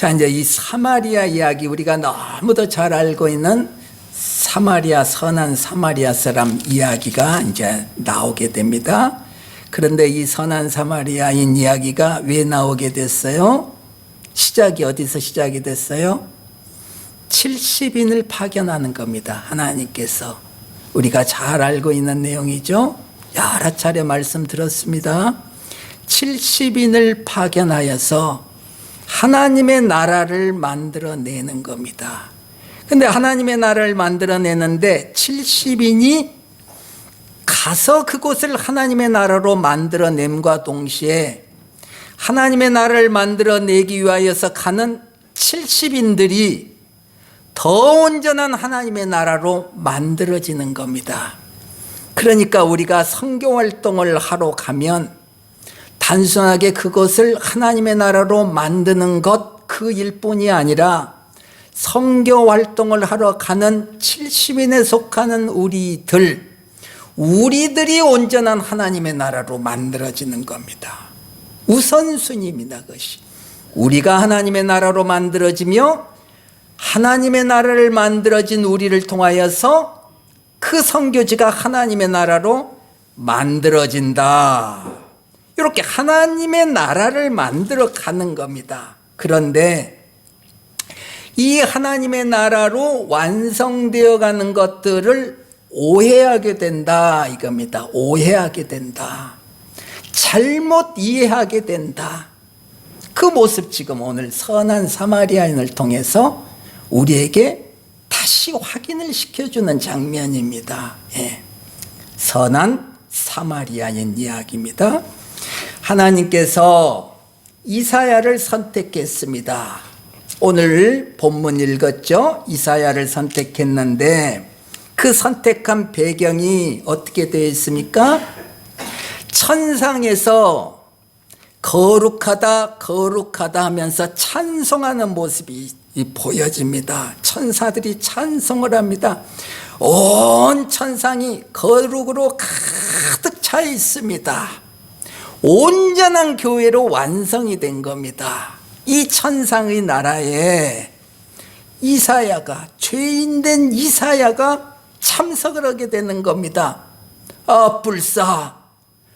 자, 이제 이 사마리아 이야기, 우리가 너무도 잘 알고 있는 사마리아, 선한 사마리아 사람 이야기가 이제 나오게 됩니다. 그런데 이 선한 사마리아인 이야기가 왜 나오게 됐어요? 시작이 어디서 시작이 됐어요? 70인을 파견하는 겁니다. 하나님께서. 우리가 잘 알고 있는 내용이죠. 여러 차례 말씀 들었습니다. 70인을 파견하여서 하나님의 나라를 만들어내는 겁니다. 근데 하나님의 나라를 만들어내는데 70인이 가서 그곳을 하나님의 나라로 만들어냄과 동시에 하나님의 나라를 만들어내기 위하여서 가는 70인들이 더 온전한 하나님의 나라로 만들어지는 겁니다. 그러니까 우리가 선교 활동을 하러 가면 단순하게 그것을 하나님의 나라로 만드는 것 그 일뿐이 아니라 선교 활동을 하러 가는 70인에 속하는 우리들이 온전한 하나님의 나라로 만들어지는 겁니다. 우선순위입니다. 그것이 우리가 하나님의 나라로 만들어지며 하나님의 나라를 만들어진 우리를 통하여서 그 선교지가 하나님의 나라로 만들어진다. 이렇게 하나님의 나라를 만들어 가는 겁니다. 그런데 이 하나님의 나라로 완성되어 가는 것들을 오해하게 된다 이겁니다. 오해하게 된다. 잘못 이해하게 된다. 그 모습 지금 오늘 선한 사마리아인을 통해서 우리에게 다시 확인을 시켜주는 장면입니다. 예. 선한 사마리아인 이야기입니다. 하나님께서 이사야를 선택했습니다. 오늘 본문 읽었죠? 이사야를 선택했는데 그 선택한 배경이 어떻게 되어 있습니까? 천상에서 거룩하다 거룩하다 하면서 찬송하는 모습이 보여집니다. 천사들이 찬송을 합니다. 온 천상이 거룩으로 가득 차 있습니다. 온전한 교회로 완성이 된 겁니다. 이 천상의 나라에 이사야가, 죄인된 이사야가 참석을 하게 되는 겁니다. 아, 불사,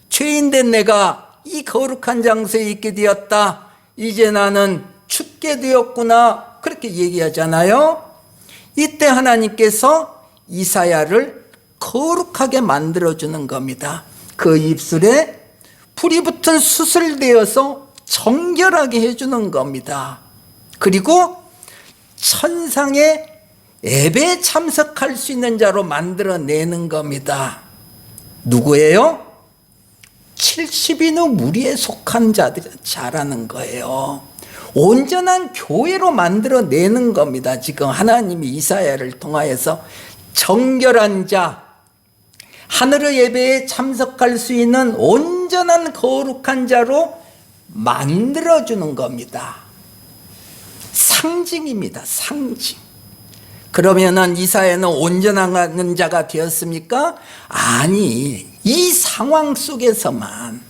죄인된 내가 이 거룩한 장소에 있게 되었다. 이제 나는 죽게 되었구나. 그렇게 얘기하잖아요. 이때 하나님께서 이사야를 거룩하게 만들어주는 겁니다. 그 입술에 불이 붙은 수술되어서 정결하게 해주는 겁니다. 그리고 천상의 예배에 참석할 수 있는 자로 만들어내는 겁니다. 누구예요? 70인의 무리에 속한 자라는 거예요. 온전한 교회로 만들어내는 겁니다. 지금 하나님이 이사야를 통하여서 정결한 자, 하늘의 예배에 참석할 수 있는 온전한 거룩한 자로 만들어주는 겁니다. 상징입니다. 상징. 그러면은 이사야는 온전한 자가 되었습니까? 아니, 이 상황 속에서만,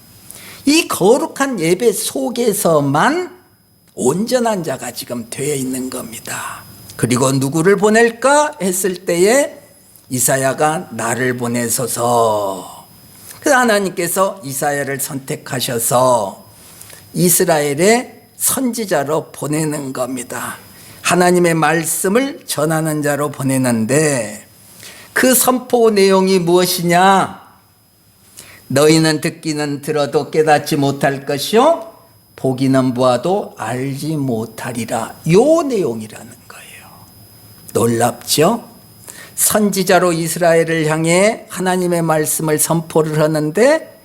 이 거룩한 예배 속에서만 온전한 자가 지금 되어 있는 겁니다. 그리고 누구를 보낼까 했을 때에 이사야가 나를 보내소서. 그래서 하나님께서 이사야를 선택하셔서 이스라엘의 선지자로 보내는 겁니다. 하나님의 말씀을 전하는 자로 보내는데 그 선포 내용이 무엇이냐? 너희는 듣기는 들어도 깨닫지 못할 것이요 보기는 보아도 알지 못하리라. 요 내용이라는 거예요. 놀랍죠? 선지자로 이스라엘을 향해 하나님의 말씀을 선포를 하는데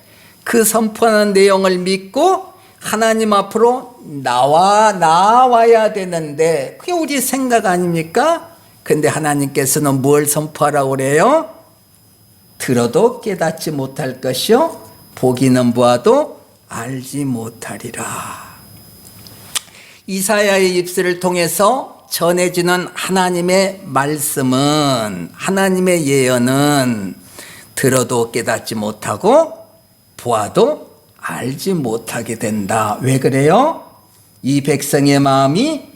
그 선포하는 내용을 믿고 하나님 앞으로 나와야 되는데 그게 우리 생각 아닙니까? 근데 하나님께서는 뭘 선포하라고 그래요? 들어도 깨닫지 못할 것이요 보기는 보아도 알지 못하리라. 이사야의 입술을 통해서 전해지는 하나님의 말씀은, 하나님의 예언은 들어도 깨닫지 못하고 보아도 알지 못하게 된다. 왜 그래요? 이 백성의 마음이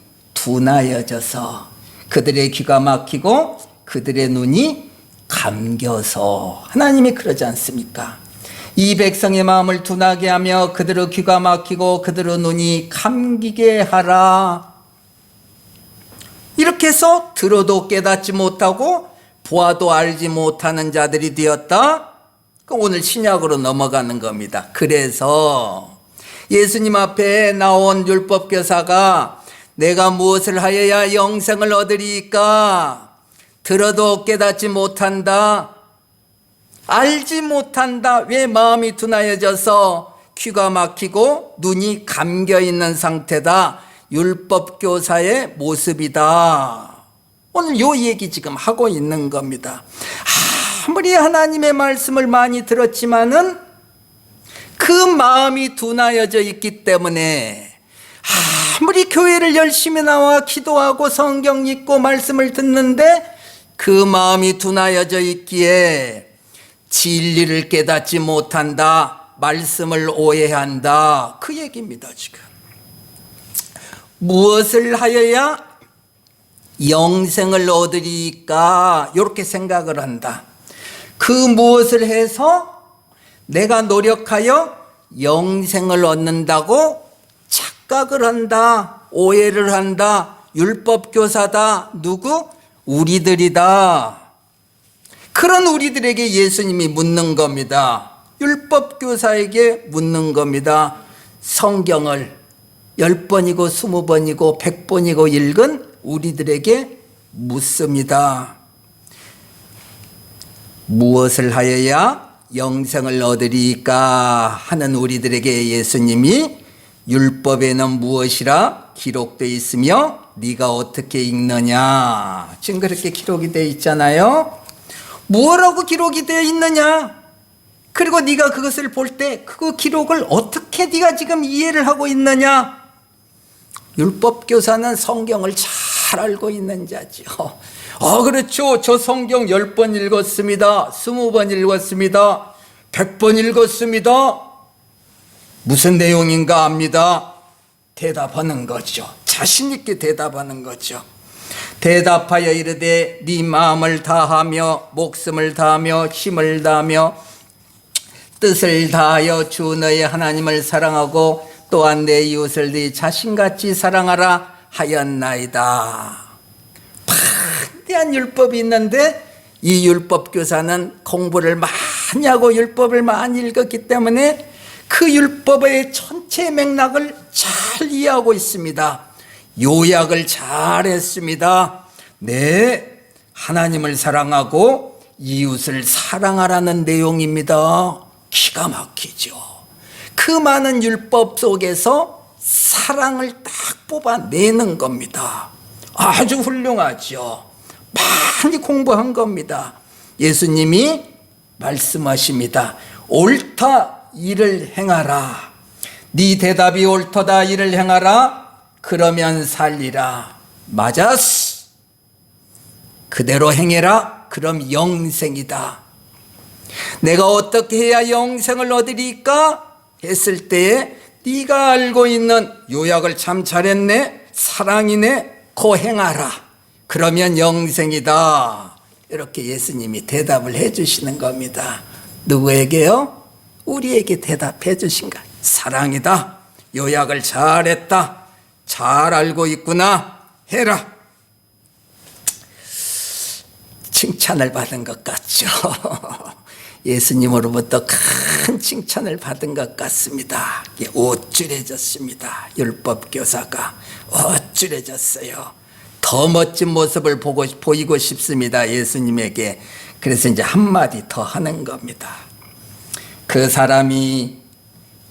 둔하여져서 그들의 귀가 막히고 그들의 눈이 감겨서 하나님이 그러지 않습니까? 이 백성의 마음을 둔하게 하며 그들의 귀가 막히고 그들의 눈이 감기게 하라. 이렇게 해서 들어도 깨닫지 못하고 보아도 알지 못하는 자들이 되었다. 오늘 신약으로 넘어가는 겁니다. 그래서 예수님 앞에 나온 율법교사가 내가 무엇을 하여야 영생을 얻으리까? 들어도 깨닫지 못한다. 알지 못한다. 왜 마음이 둔하여져서 귀가 막히고 눈이 감겨 있는 상태다. 율법교사의 모습이다. 오늘 요 얘기 지금 하고 있는 겁니다. 아무리 하나님의 말씀을 많이 들었지만은 그 마음이 둔하여져 있기 때문에 아무리 교회를 열심히 나와 기도하고 성경 읽고 말씀을 듣는데 그 마음이 둔하여져 있기에 진리를 깨닫지 못한다. 말씀을 오해한다. 그 얘기입니다. 지금 무엇을 하여야 영생을 얻으리까? 이렇게 생각을 한다. 그 무엇을 해서 내가 노력하여 영생을 얻는다고 착각을 한다. 오해를 한다. 율법교사다. 누구? 우리들이다. 그런 우리들에게 예수님이 묻는 겁니다. 율법교사에게 묻는 겁니다. 성경을 10번이고 20번이고 100번이고 읽은 우리들에게 묻습니다. 무엇을 하여야 영생을 얻으리까 하는 우리들에게 예수님이 율법에는 무엇이라 기록되어 있으며 네가 어떻게 읽느냐. 지금 그렇게 기록이 되어 있잖아요. 뭐라고 기록이 되어 있느냐. 그리고 네가 그것을 볼 때 그 기록을 어떻게 네가 지금 이해를 하고 있느냐. 율법교사는 성경을 잘 알고 있는 자죠. 그렇죠. 저 성경 10번 읽었습니다. 20번 읽었습니다. 100번 읽었습니다. 무슨 내용인가 압니다. 대답하는 거죠. 자신 있게 대답하는 거죠. 대답하여 이르되 네 마음을 다하며 목숨을 다하며 힘을 다하며 뜻을 다하여 주 너의 하나님을 사랑하고 또한 내 이웃을 네 자신같이 사랑하라 하였나이다. 방대한 율법이 있는데 이 율법교사는 공부를 많이 하고 율법을 많이 읽었기 때문에 그 율법의 전체 맥락을 잘 이해하고 있습니다. 요약을 잘 했습니다. 네, 하나님을 사랑하고 이웃을 사랑하라는 내용입니다. 기가 막히죠. 그 많은 율법 속에서 사랑을 딱 뽑아내는 겁니다. 아주 훌륭하죠. 많이 공부한 겁니다. 예수님이 말씀하십니다. 옳다 이를 행하라. 네 대답이 옳도다 이를 행하라. 그러면 살리라. 맞았어. 그대로 행해라. 그럼 영생이다. 내가 어떻게 해야 영생을 얻으리까? 했을 때에 네가 알고 있는 요약을 참 잘했네. 사랑이네. 그 행하라. 그러면 영생이다. 이렇게 예수님이 대답을 해 주시는 겁니다. 누구에게요? 우리에게 대답해 주신 거예요. 사랑이다. 요약을 잘했다. 잘 알고 있구나. 해라. 칭찬을 받은 것 같죠. 예수님으로부터 큰 칭찬을 받은 것 같습니다. 우쭐해졌습니다. 율법교사가 우쭐해졌어요. 더 멋진 모습을 보이고 싶습니다. 예수님에게. 그래서 이제 한마디 더 하는 겁니다. 그 사람이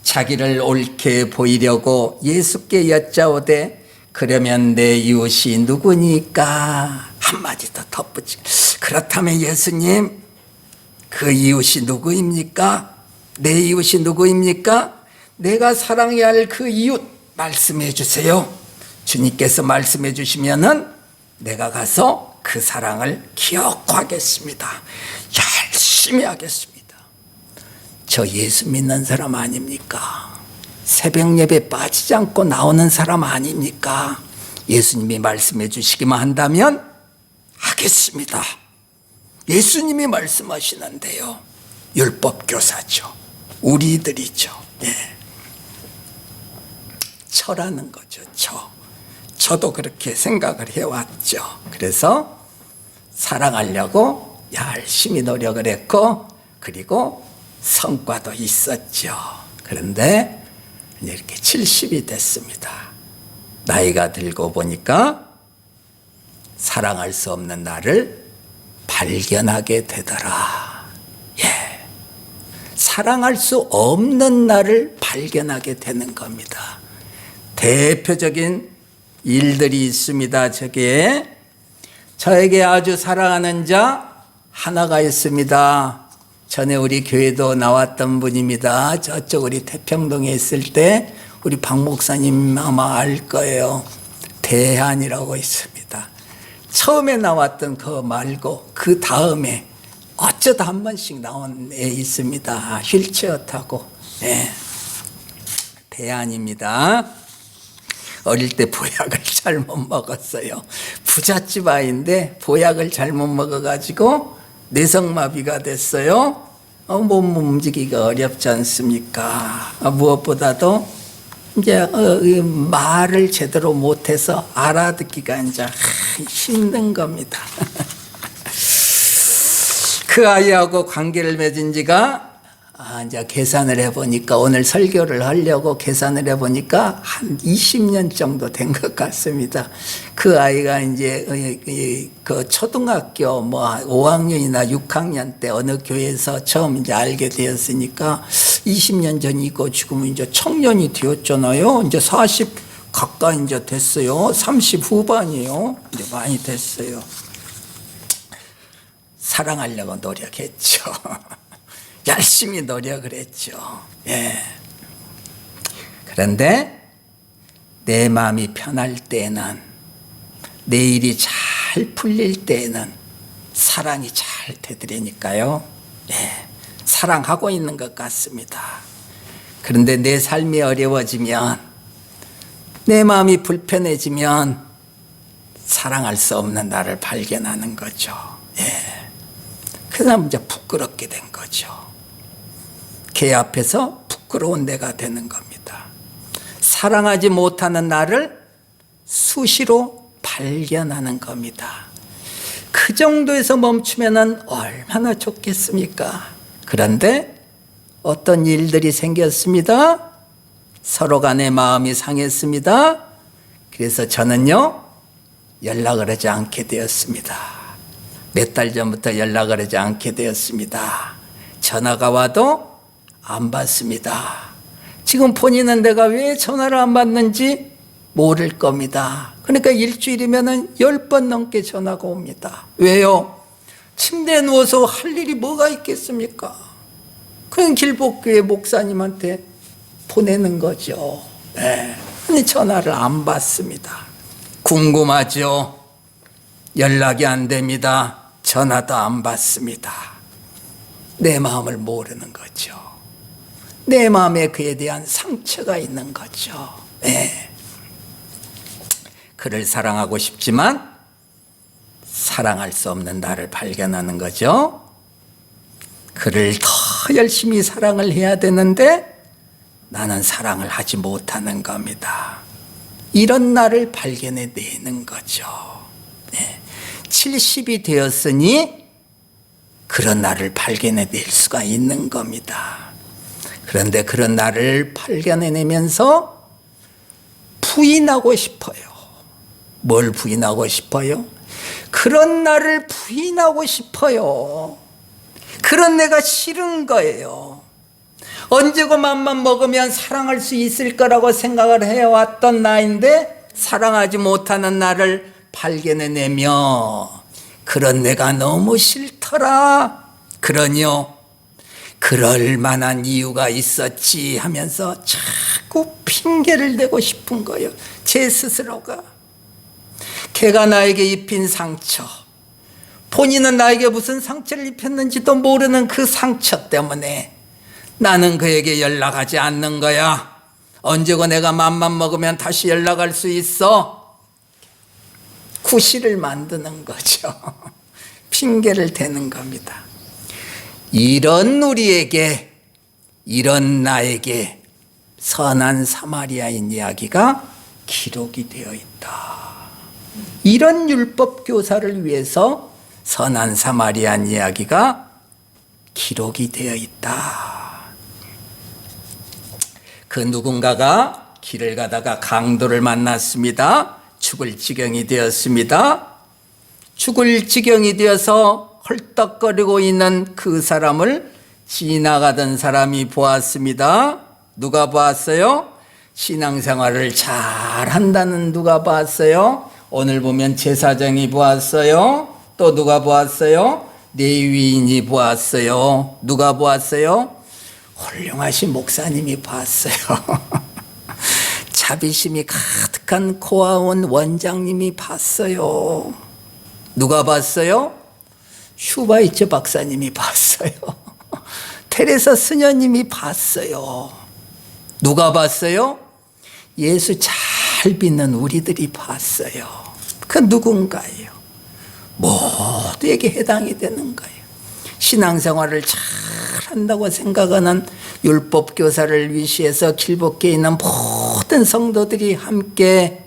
자기를 옳게 보이려고 예수께 여짜오되 그러면 내 이웃이 누구니까? 한마디 더 덧붙이. 그렇다면 예수님, 그 이웃이 누구입니까? 내 이웃이 누구입니까? 내가 사랑해야 할 그 이웃 말씀해 주세요. 주님께서 말씀해 주시면은 내가 가서 그 사랑을 기억하겠습니다. 열심히 하겠습니다. 저 예수 믿는 사람 아닙니까? 새벽 예배 빠지지 않고 나오는 사람 아닙니까? 예수님이 말씀해 주시기만 한다면 하겠습니다. 예수님이 말씀하시는데요. 율법 교사죠. 우리들이죠. 예. 처라는 거죠. 저도 그렇게 생각을 해왔죠. 그래서 사랑하려고 열심히 노력을 했고, 그리고 성과도 있었죠. 그런데 이렇게 70이 됐습니다. 나이가 들고 보니까 사랑할 수 없는 나를 발견하게 되더라. 예. 사랑할 수 없는 나를 발견하게 되는 겁니다. 대표적인 일들이 있습니다. 저에게 아주 사랑하는 자 하나가 있습니다. 전에 우리 교회도 나왔던 분입니다. 저쪽 우리 태평동에 있을 때 우리 박 목사님 아마 알 거예요. 대한이라고 있습니다. 처음에 나왔던 그 말고 그 다음에 어쩌다 한 번씩 나온 애 있습니다. 휠체어 타고. 네. 대한입니다. 어릴 때 보약을 잘못 먹었어요. 부잣집 아이인데 보약을 잘못 먹어가지고 뇌성마비가 됐어요. 몸 움직이기가 어렵지 않습니까? 무엇보다도 이제 말을 제대로 못해서 알아듣기가 이제 힘든 겁니다. 그 아이하고 관계를 맺은 지가 이제 계산을 해보니까, 오늘 설교를 하려고 계산을 해보니까 한 20년 정도 된 것 같습니다. 그 아이가 이제 그 초등학교 5학년이나 6학년 때 어느 교회에서 처음 이제 알게 되었으니까 20년 전이고 지금은 이제 청년이 되었잖아요. 이제 40 가까이 이제 됐어요. 30 후반이에요. 이제 많이 됐어요. 사랑하려고 노력했죠. 열심히 노력을 했죠. 예. 그런데 내 마음이 편할 때에는, 내 일이 잘 풀릴 때에는 사랑이 잘 되더라니까요. 예. 사랑하고 있는 것 같습니다. 그런데 내 삶이 어려워지면, 내 마음이 불편해지면 사랑할 수 없는 나를 발견하는 거죠. 예. 그다음 이제 부끄럽게 된 거죠. 걔 앞에서 부끄러운 내가 되는 겁니다. 사랑하지 못하는 나를 수시로 발견하는 겁니다. 그 정도에서 멈추면 얼마나 좋겠습니까? 그런데 어떤 일들이 생겼습니다. 서로 간의 마음이 상했습니다. 그래서 저는요, 연락을 하지 않게 되었습니다. 몇 달 전부터 연락을 하지 않게 되었습니다. 전화가 와도 안 받습니다. 지금 본인은 내가 왜 전화를 안 받는지 모를 겁니다. 그러니까 일주일이면 10번 넘게 전화가 옵니다. 왜요? 침대에 누워서 할 일이 뭐가 있겠습니까? 그냥 길복교회 목사님한테 보내는 거죠. 네. 근데 전화를 안 받습니다. 궁금하죠? 연락이 안 됩니다. 전화도 안 받습니다. 내 마음을 모르는 거죠. 내 마음에 그에 대한 상처가 있는 거죠. 네. 그를 사랑하고 싶지만 사랑할 수 없는 나를 발견하는 거죠. 그를 더 열심히 사랑을 해야 되는데 나는 사랑을 하지 못하는 겁니다. 이런 나를 발견해 내는 거죠. 네. 70이 되었으니 그런 나를 발견해 낼 수가 있는 겁니다. 그런데 그런 나를 발견해내면서 부인하고 싶어요. 뭘 부인하고 싶어요? 그런 나를 부인하고 싶어요. 그런 내가 싫은 거예요. 언제고 맘만 먹으면 사랑할 수 있을 거라고 생각을 해왔던 나인데 사랑하지 못하는 나를 발견해내며 그런 내가 너무 싫더라. 그러니요. 그럴 만한 이유가 있었지 하면서 자꾸 핑계를 대고 싶은 거예요. 제 스스로가. 걔가 나에게 입힌 상처, 본인은 나에게 무슨 상처를 입혔는지도 모르는 그 상처 때문에 나는 그에게 연락하지 않는 거야. 언제고 내가 맘만 먹으면 다시 연락할 수 있어. 구실을 만드는 거죠. 핑계를 대는 겁니다. 이런 우리에게, 이런 나에게 선한 사마리아인 이야기가 기록이 되어 있다. 이런 율법 교사를 위해서 선한 사마리아인 이야기가 기록이 되어 있다. 그 누군가가 길을 가다가 강도를 만났습니다. 죽을 지경이 되었습니다. 죽을 지경이 되어서 헐떡거리고 있는 그 사람을 지나가던 사람이 보았습니다. 누가 보았어요? 신앙생활을 잘 한다는 누가 보았어요? 오늘 보면 제사장이 보았어요. 또 누가 보았어요? 레위인이 보았어요. 누가 보았어요? 훌륭하신 목사님이 봤어요. 자비심이 가득한 고아원 원장님이 봤어요. 누가 봤어요? 슈바이처 박사님이 봤어요. 테레사 스녀님이 봤어요. 누가 봤어요? 예수 잘 믿는 우리들이 봤어요. 그 누군가예요. 모두에게 해당이 되는 거예요. 신앙생활을 잘 한다고 생각하는 율법 교사를 위시해서 길벗게 있는 모든 성도들이 함께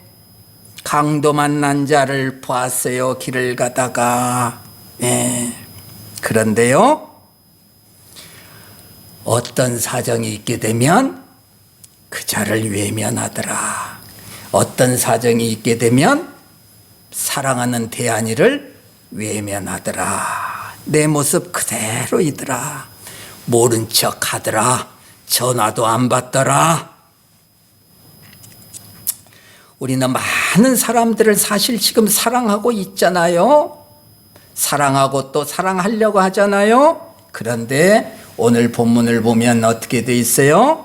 강도 만난 자를 보았어요. 길을 가다가. 그런데요, 어떤 사정이 있게 되면 그 자를 외면하더라. 어떤 사정이 있게 되면 사랑하는 대안이를 외면하더라. 내 모습 그대로이더라. 모른 척 하더라. 전화도 안 받더라. 우리는 많은 사람들을 사실 지금 사랑하고 있잖아요. 사랑하고 또 사랑하려고 하잖아요. 그런데 오늘 본문을 보면 어떻게 돼 있어요?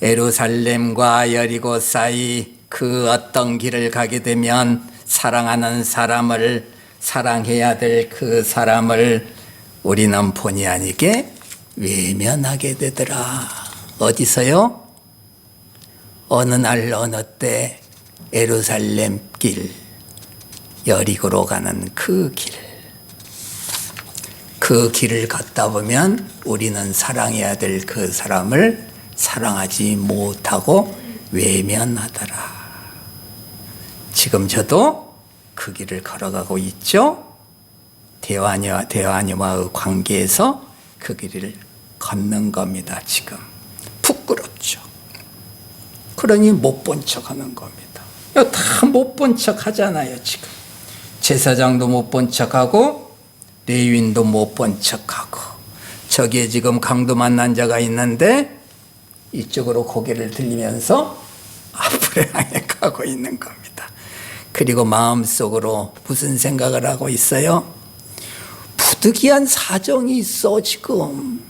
예루살렘과 여리고 사이 그 어떤 길을 가게 되면 사랑하는 사람을, 사랑해야 될 그 사람을 우리는 본의 아니게 외면하게 되더라. 어디서요? 어느 날 어느 때 예루살렘 길, 여리고로 가는 그 길, 그 길을 걷다 보면 우리는 사랑해야 될 그 사람을 사랑하지 못하고 외면하더라. 지금 저도 그 길을 걸어가고 있죠. 대화님과의 관계에서 그 길을 걷는 겁니다. 지금 부끄럽죠. 그러니 못 본 척하는 겁니다. 다 못 본 척 하잖아요. 지금 제사장도 못 본 척하고 레위인도 못 본 척하고, 저기에 지금 강도 만난 자가 있는데 이쪽으로 고개를 들리면서 앞으로 향해 가고 있는 겁니다. 그리고 마음속으로 무슨 생각을 하고 있어요? 부득이한 사정이 있어. 지금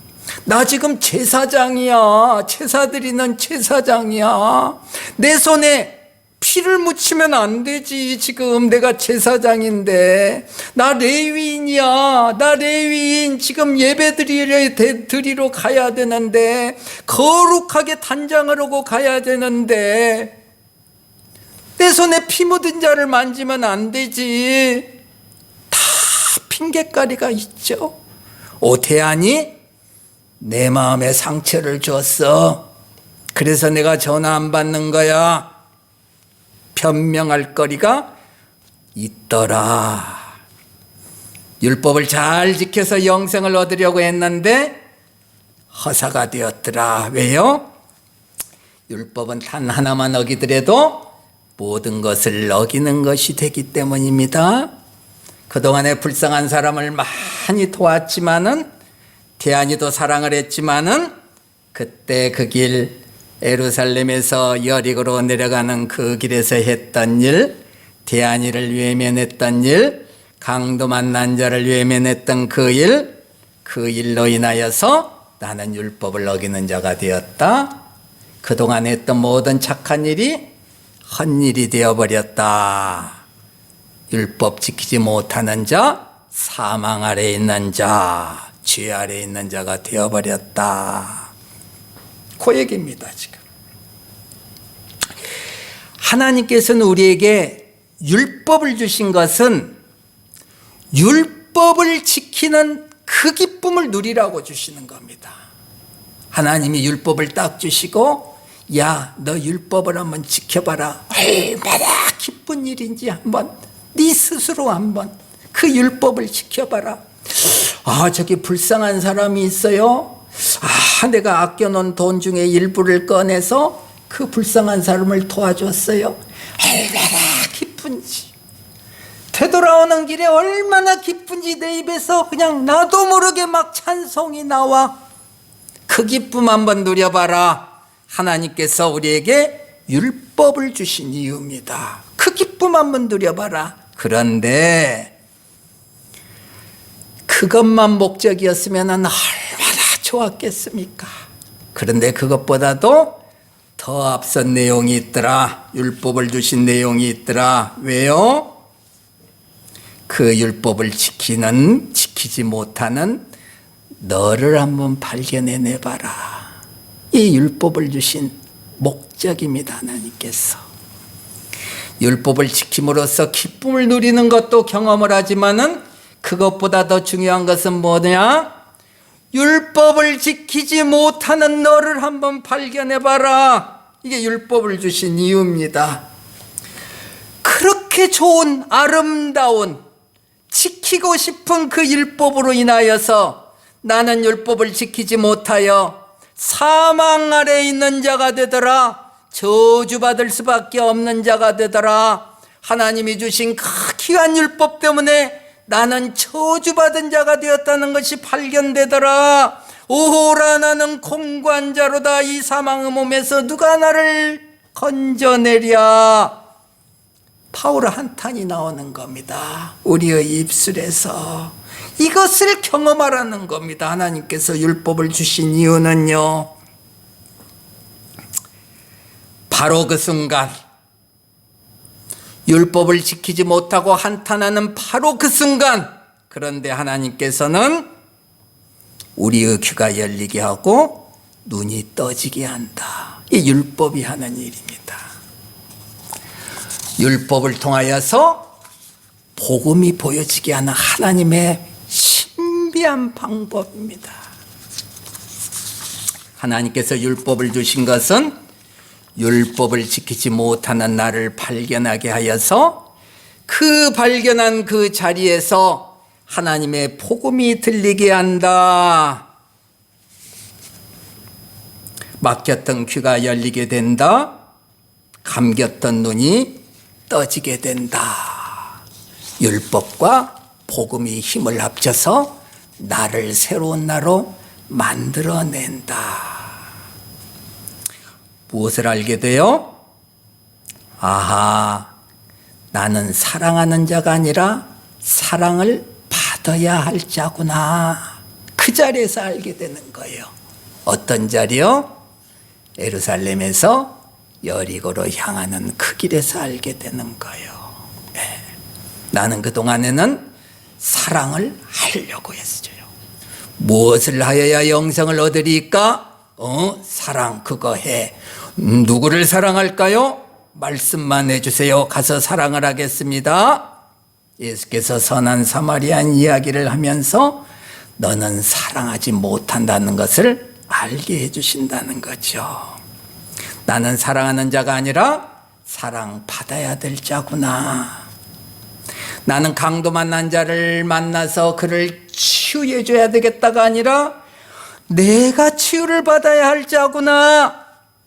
나 지금 제사장이야. 제사 드리는 제사장이야. 내 손에 피를 묻히면 안 되지. 지금 내가 제사장인데. 나 레위인이야. 나 레위인. 지금 예배 드리러 가야 되는데, 거룩하게 단장을 하고 가야 되는데, 내 손에 피 묻은 자를 만지면 안 되지. 다 핑계거리가 있죠. 오태안이 내 마음에 상처를 줬어. 그래서 내가 전화 안 받는 거야. 변명할 거리가 있더라. 율법을 잘 지켜서 영생을 얻으려고 했는데 허사가 되었더라. 왜요? 율법은 단 하나만 어기더라도 모든 것을 어기는 것이 되기 때문입니다. 그동안에 불쌍한 사람을 많이 도왔지만은, 대안이도 사랑을 했지만은, 그때 그 길, 예루살렘에서 여리고로 내려가는 그 길에서 했던 일, 대안이를 외면했던 일, 강도 만난 자를 외면했던 그 일로 인하여서 나는 율법을 어기는 자가 되었다. 그동안 했던 모든 착한 일이 헛일이 되어버렸다. 율법 지키지 못하는 자, 사망 아래에 있는 자, 죄 아래에 있는 자가 되어버렸다. 그 얘기입니다. 지금 하나님께서는 우리에게 율법을 주신 것은 율법을 지키는 그 기쁨을 누리라고 주시는 겁니다. 하나님이 율법을 딱 주시고 야, 너 율법을 한번 지켜봐라. 얼마나 기쁜 일인지 한번 네 스스로 한번 그 율법을 지켜봐라. 아, 저기 불쌍한 사람이 있어요. 아, 내가 아껴놓은 돈 중에 일부를 꺼내서 그 불쌍한 사람을 도와줬어요. 얼마나 기쁜지. 되돌아오는 길에 얼마나 기쁜지 내 입에서 그냥 나도 모르게 막 찬송이 나와. 그 기쁨 한번 누려봐라. 하나님께서 우리에게 율법을 주신 이유입니다. 그 기쁨 한번 누려봐라. 그런데 그것만 목적이었으면 얼마나 좋았겠습니까? 그런데 그것보다도 더 앞선 내용이 있더라. 율법을 주신 내용이 있더라. 왜요? 그 율법을 지키지 못하는 너를 한번 발견해내봐라. 이 율법을 주신 목적입니다. 하나님께서 율법을 지킴으로써 기쁨을 누리는 것도 경험을 하지만은 그것보다 더 중요한 것은 뭐냐? 율법을 지키지 못하는 너를 한번 발견해봐라. 이게 율법을 주신 이유입니다. 그렇게 좋은 아름다운 지키고 싶은 그 율법으로 인하여서 나는 율법을 지키지 못하여 사망 아래에 있는 자가 되더라. 저주받을 수밖에 없는 자가 되더라. 하나님이 주신 그 귀한 율법 때문에 나는 저주받은 자가 되었다는 것이 발견되더라. 오호라, 나는 공고한 자로다. 이 사망의 몸에서 누가 나를 건져내랴. 바울 한탄이 나오는 겁니다. 우리의 입술에서 이것을 경험하라는 겁니다. 하나님께서 율법을 주신 이유는요, 바로 그 순간, 율법을 지키지 못하고 한탄하는 바로 그 순간, 그런데 하나님께서는 우리의 귀가 열리게 하고 눈이 떠지게 한다. 이 율법이 하는 일입니다. 율법을 통하여서 복음이 보여지게 하는 하나님의 신비한 방법입니다. 하나님께서 율법을 주신 것은 율법을 지키지 못하는 나를 발견하게 하여서 그 발견한 그 자리에서 하나님의 복음이 들리게 한다. 막혔던 귀가 열리게 된다. 감겼던 눈이 떠지게 된다. 율법과 복음이 힘을 합쳐서 나를 새로운 나로 만들어낸다. 무엇을 알게 돼요? 아하, 나는 사랑하는 자가 아니라 사랑을 받아야 할 자구나. 그 자리에서 알게 되는 거예요. 어떤 자리요? 예루살렘에서 여리고로 향하는 그 길에서 알게 되는 거예요. 네. 나는 그동안에는 사랑을 하려고 했어요. 무엇을 하여야 영생을 얻으리까? 사랑, 그거 해. 누구를 사랑할까요? 말씀만 해주세요. 가서 사랑을 하겠습니다. 예수께서 선한 사마리아인 이야기를 하면서 너는 사랑하지 못한다는 것을 알게 해주신다는 거죠. 나는 사랑하는 자가 아니라 사랑받아야 될 자구나. 나는 강도 만난 자를 만나서 그를 치유해 줘야 되겠다가 아니라 내가 치유를 받아야 할 자구나.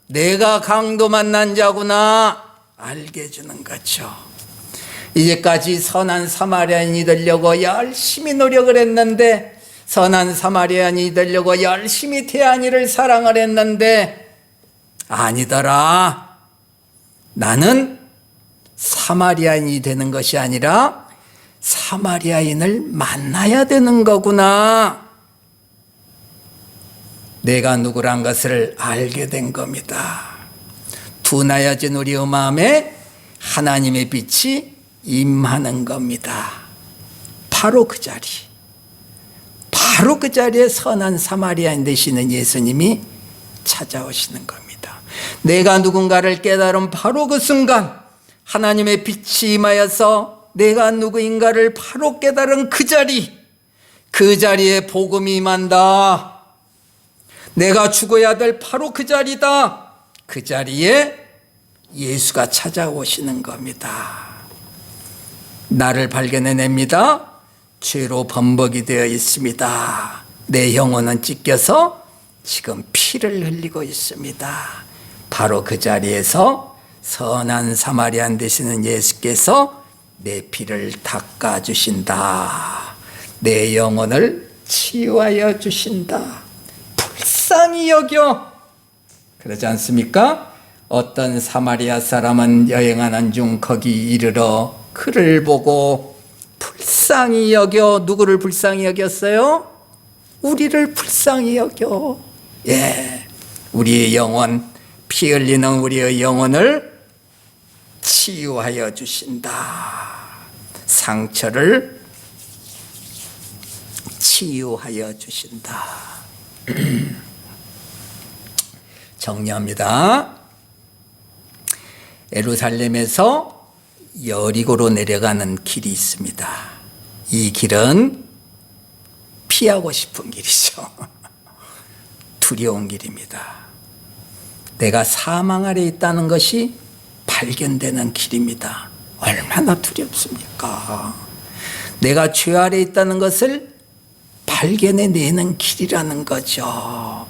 내가 강도 만난 자구나. 알게 해주는 거죠. 이제까지 선한 사마리아인이 되려고 열심히 노력을 했는데, 선한 사마리아인이 되려고 열심히 태안이를 사랑을 했는데 아니더라. 나는 사마리아인이 되는 것이 아니라 사마리아인을 만나야 되는 거구나. 내가 누구란 것을 알게 된 겁니다. 둔하여진 우리의 마음에 하나님의 빛이 임하는 겁니다. 바로 그 자리, 바로 그 자리에 선한 사마리아인 되시는 예수님이 찾아오시는 겁니다. 내가 누군가를 깨달은 바로 그 순간 하나님의 빛이 임하여서 내가 누구인가를 바로 깨달은 그 자리에 복음이 임한다. 내가 죽어야 될 바로 그 자리다. 그 자리에 예수가 찾아오시는 겁니다. 나를 발견해냅니다. 죄로 범벅이 되어 있습니다. 내 영혼은 찢겨서 지금 피를 흘리고 있습니다. 바로 그 자리에서 선한 사마리안 되시는 예수께서 내 피를 닦아주신다. 내 영혼을 치유하여 주신다. 불쌍히 여겨. 그러지 않습니까? 어떤 사마리아 사람은 여행하는 중 거기 이르러 그를 보고 불쌍히 여겨. 누구를 불쌍히 여겼어요? 우리를 불쌍히 여겨. 예, 우리의 영혼, 피 흘리는 우리의 영혼을 치유하여 주신다. 상처를 치유하여 주신다. 정리합니다. 예루살렘에서 여리고로 내려가는 길이 있습니다. 이 길은 피하고 싶은 길이죠. 두려운 길입니다. 내가 사망 아래 있다는 것이 발견되는 길입니다. 얼마나 두렵습니까? 내가 죄 아래 있다는 것을 발견해내는 길이라는 거죠.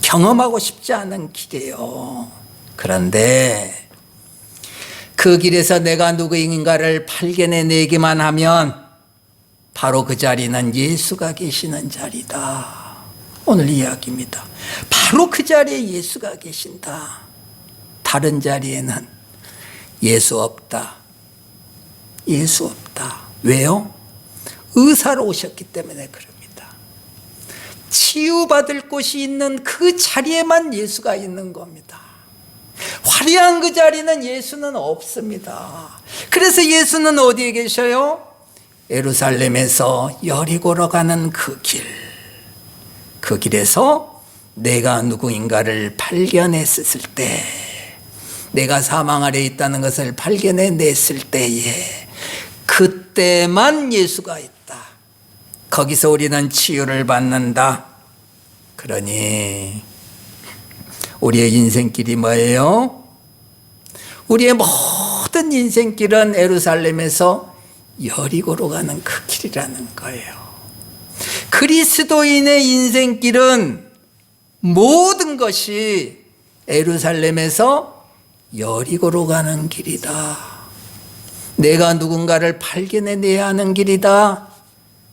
경험하고 싶지 않은 길이에요. 그런데 그 길에서 내가 누구인가를 발견해내기만 하면 바로 그 자리는 예수가 계시는 자리다. 오늘 이야기입니다. 바로 그 자리에 예수가 계신다. 다른 자리에는 예수 없다. 예수 없다. 왜요? 의사로 오셨기 때문에 그럽니다. 치유받을 곳이 있는 그 자리에만 예수가 있는 겁니다. 화려한 그 자리는 예수는 없습니다. 그래서 예수는 어디에 계셔요? 예루살렘에서 여리고로 가는 그 길. 그 길에서 내가 누구인가를 발견했을 때, 내가 사망 아래 있다는 것을 발견해냈을 때에 그때만 예수가 있다. 거기서 우리는 치유를 받는다. 그러니 우리의 인생길이 뭐예요? 우리의 모든 인생길은 예루살렘에서 여리고로 가는 그 길이라는 거예요. 그리스도인의 인생길은 모든 것이 예루살렘에서 여리고로 가는 길이다. 내가 누군가를 발견해내야 하는 길이다.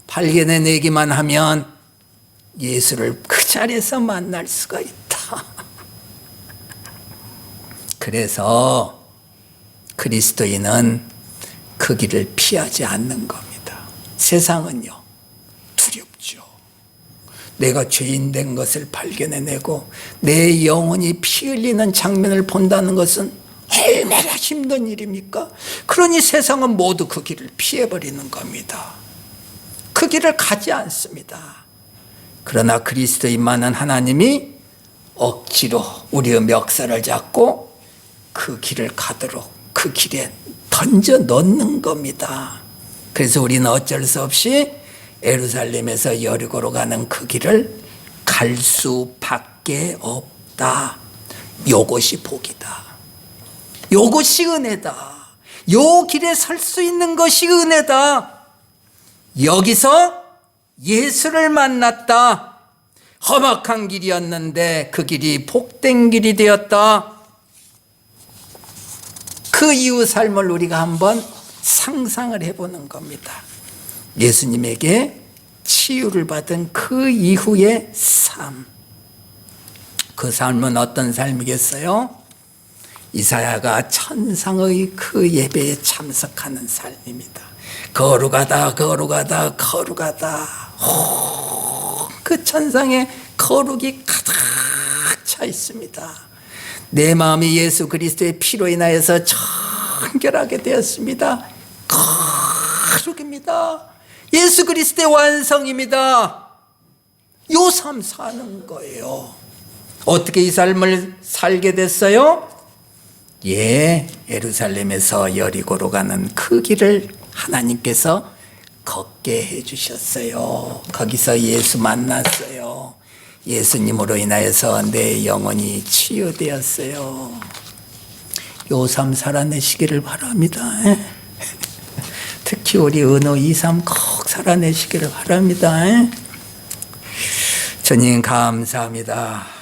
발견해내기만 하면 예수를 그 자리에서 만날 수가 있다. 그래서 그리스도인은 그 길을 피하지 않는 겁니다. 세상은요, 두렵죠. 내가 죄인 된 것을 발견해내고 내 영혼이 피 흘리는 장면을 본다는 것은 얼마나 힘든 일입니까? 그러니 세상은 모두 그 길을 피해버리는 겁니다. 그 길을 가지 않습니다. 그러나 그리스도인만은 하나님이 억지로 우리의 멱살을 잡고 그 길을 가도록 그 길에 던져 넣는 겁니다. 그래서 우리는 어쩔 수 없이 예루살렘에서 여리고로 가는 그 길을 갈 수밖에 없다. 요것이 복이다. 요것이 은혜다. 요 길에 설 수 있는 것이 은혜다. 여기서 예수를 만났다. 험악한 길이었는데 그 길이 복된 길이 되었다. 그 이후 삶을 우리가 한번 상상을 해보는 겁니다. 예수님에게 치유를 받은 그 이후의 삶. 그 삶은 어떤 삶이겠어요? 이사야가 천상의 그 예배에 참석하는 삶입니다. 거룩하다, 거룩하다, 거룩하다. 그 천상의 거룩이 가득 차 있습니다. 내 마음이 예수 그리스도의 피로 인하여서 정결하게 되었습니다. 거룩입니다. 예수 그리스도의 완성입니다. 요 삶 사는 거예요. 어떻게 이 삶을 살게 됐어요? 예루살렘에서 여리고로 가는 그 길을 하나님께서 걷게 해주셨어요. 거기서 예수 만났어요. 예수님으로 인하여서 내 영혼이 치유되었어요. 요 삶 살아내시기를 바랍니다. 특히 우리 은호 이 삶 꼭 살아내시기를 바랍니다. 주님 감사합니다.